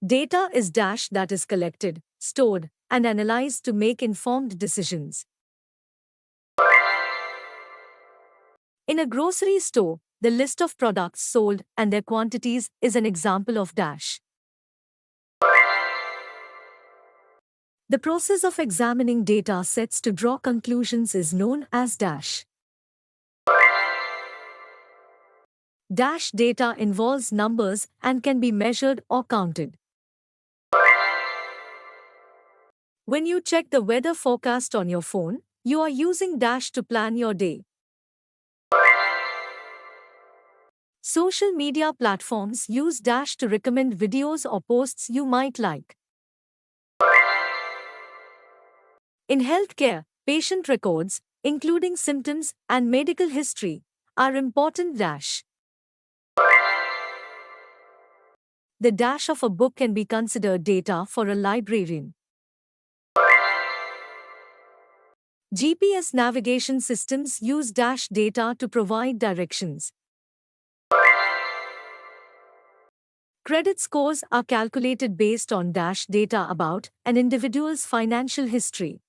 Data is dash that is collected, stored, and analyzed to make informed decisions. In a grocery store, the list of products sold and their quantities is an example of dash. The process of examining data sets to draw conclusions is known as dash. Dash data involves numbers and can be measured or counted. When you check the weather forecast on your phone, you are using dash to plan your day. Social media platforms use dash to recommend videos or posts you might like. In healthcare, patient records, including symptoms and medical history, are important dash. The dash of a book can be considered data for a librarian. GPS navigation systems use dash data to provide directions. Credit scores are calculated based on dash data about an individual's financial history.